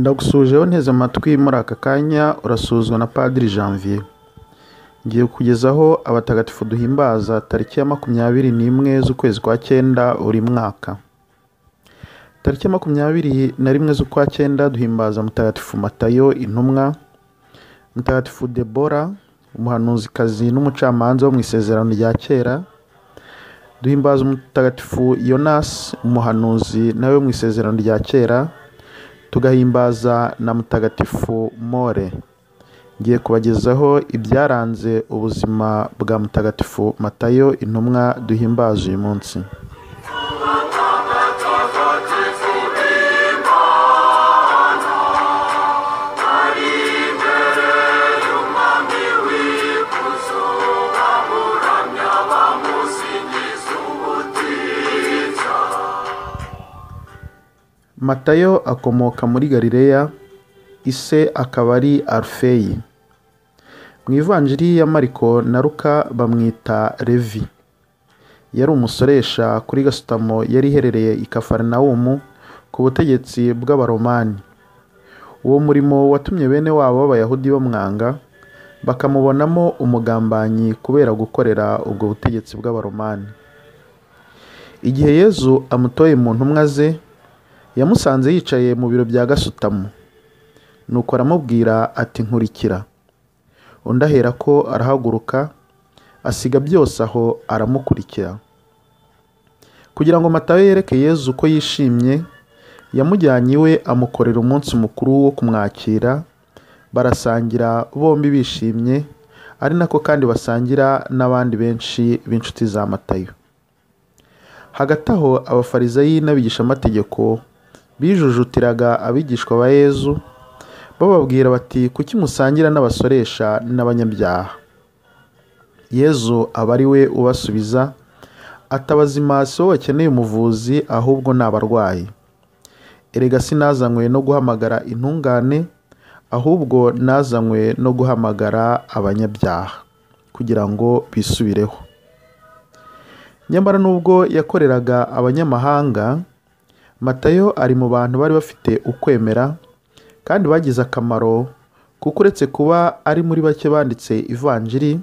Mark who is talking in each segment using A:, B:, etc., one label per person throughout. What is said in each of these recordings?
A: Ndagusujeho nteze amatwi muri aka kanya urasuzwa na Padiri Janvier. Ngiye kukugezaho abatagatifu duhimbaza tariki ya 21 z'ukwezi kwa 9 buri mwaka. Tariki ya 21 z'ukwa 9 duhimbaza Mutagatifu Matayo intumwa, Mutagatifu Debora umuhanuzikazi n'umucamanza wo mu isezerano rya kera. Duhimbaza Mutagatifu Yonas umuhanuzi nawe mu isezerano rya kera. Tugahimbaza na Mutagatifu More. Ngiye kubagezaho ibyaranze ubuzima bwa Mutagatifu Matayo intumwa duhimbaza uyu munsi. Matayo akomoka muri Galileya, ise akaba ari Alfeyi. Mu ivanjiri ya Mariko na Luka bamwita Levi. Yari umusoresha kuri gasutamo yari iherereye i Kafarinawumu ku butegetsi bw'Abaromani. Uwo murimo watumye bene wabo b'Abayahudi bamwanga, bakamubonamo umugambanyi kubera gukorera ubwo butegetsi bw'Abaromani. Igihe Yezu amutoye mu ntumwa ze, yamusanze yicaye mu biro bya gasutamo. Nuko aramubwira ati nkurikira. Undi ahera ko arahaguruka, asiga byose aho aramukurikira. Kugira ngo Matayo yereke Yezu ko yishimye, yamujyanye iwe amukorera umunsi mukuru wo kumwakira. Barasangira bombi bishimye, ari nako kandi basangira n'abandi benshi b'inshuti za Matayo. Hagati aho abafarisayi n'abigishamategeko bijujutiraga abigishwa ba Yezu, bababwira bati kuki musangira n'abasoresha n'abanyabyaha? Yezu aba ari we ubasubiza ati abazima si bo bakeneye umuvuzi, ahubwo ni abarwayi. Erega sinazanywe no guhamagara intungane, ahubwo nazanywe no guhamagara abanyabyaha kugira ngo bisubireho. Nyamara nubwo yakoreraga abanyamahanga, Matayo ari mu bantu bari bafite ukwemera kandi bagize akamaro, kuko uretse kuba ari muri bake banditse ivanjiri,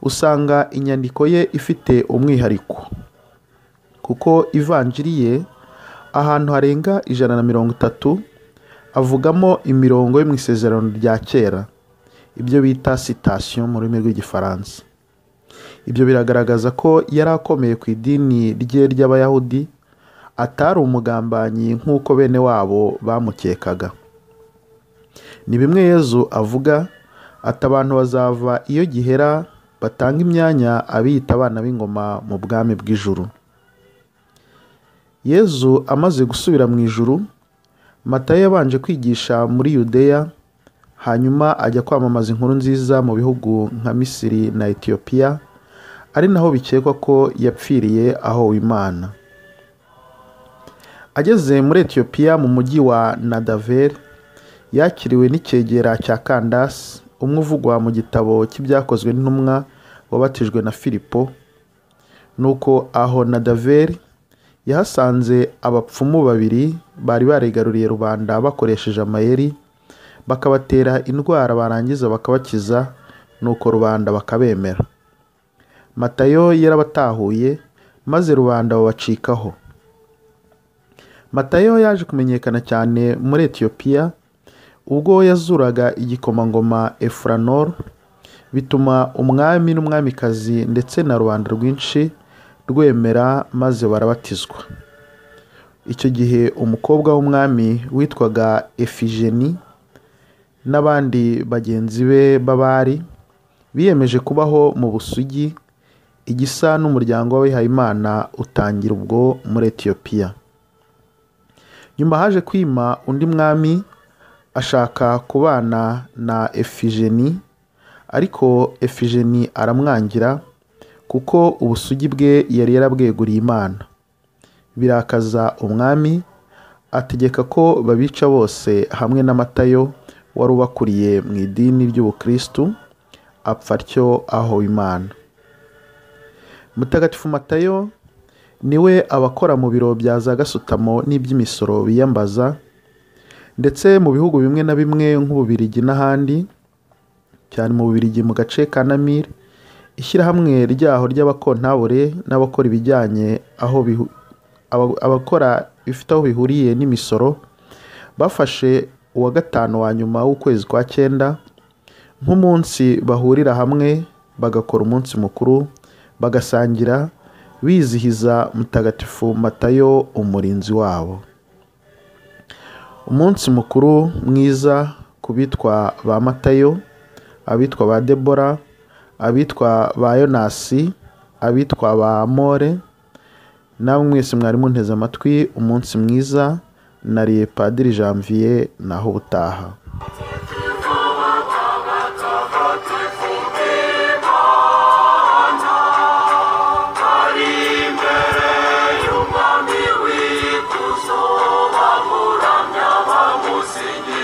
A: usanga inyandiko ye ifite umwihariko. Kuko ivanjiri ye ahantu harenga 130 avugamo imirongo yo mu isezerano rya kera, ibyo bita citation mu rurimi rw'igifaransa. Ibyo biragaragaza ko yari akomeye ku idini rye ry'Abayahudi, atari umugambanyi nk'uko bene wabo bamukekaga. Ni bimwe Yezu avuga ati abantu bazava iyo gihera batanga imyanya abiyita abana b'ingoma mu bwami bw'ijuru. Yezu amaze gusubira mu ijuru, Matayo yabanje kwigisha muri Yudeya, hanyuma ajya kwamamaza inkuru nziza mu bihugu nka Misiri na Etiyopiya, ari naho bikekwa ko yapfiriye ahowe Imana. Ageze muri Etiyopiya mu mujyi wa Nadaveri, yakiriwe n'icyegera cya Kandasi, umwe uvugwa mu gitabo cy'ibyakozwe n'intumwa wabatijwe na Filipo. Nuko aho Nadaveri yahasanze abapfumu babiri bari barigaruriye rubanda bakoresheje amayeri, bakabatera indwara barangiza bakabakiza, nuko rubanda bakabemera. Matayo yarabatahuye maze rubanda babacikaho. Matayo yaje kumenyekana cyane muri Etiyopiya ubwo yazuraga igikomangoma Efranor, bituma umwami n'umwamikazi ndetse na rubanda rwinshi rwemera maze barabatizwa. Icyo gihe umukobwa w'umwami witwaga Efigeni n'abandi bagenzi be b'abari biyemeje kubaho mu busugi, igisa n'umuryango w'abihayimana utangira ubwo muri Etiyopiya. Nyuma haje kwima undi mwami ashaka kubana na Efigeni, ariko Efigeni aramwangira kuko ubusugi bwe yari yarabweguriye Imana. Birakaza umwami, ategeka ko babica bose hamwe na Matayo wari ubakuriye mu idini ry'Ubukristu, apfa atyo ahowe Imana. Mutagatifu Matayo niwe abakora mu biro bya za gasutamo n'iby'imisoro biyambaza, ndetse mu bihugu bimwe na bimwe nk'Ububiligi n'ahandi, cyane mu Bubiligi mu gace ka Namire, ishyirahamwe ryaho ry'abakontabure n'abakora ibijyanye abakora bifite aho bihuriye n'imisoro bafashe uwa gatanu wa nyuma w'ukwezi kwa 9 nk'umunsi bahurira hamwe bagakora umunsi mukuru, bagasangira bizihiza Mutagatifu Matayo umurinzi wabo. Umunsi mukuru mwiza kubitwa ba Matayo, abitwa ba Debora, abitwa ba Yonasi, abitwa ba More. Namwe mwese mwari munteze amatwi, umunsi mwiza. Nari Padiri Janvier, naho ubutaha.
B: Singing.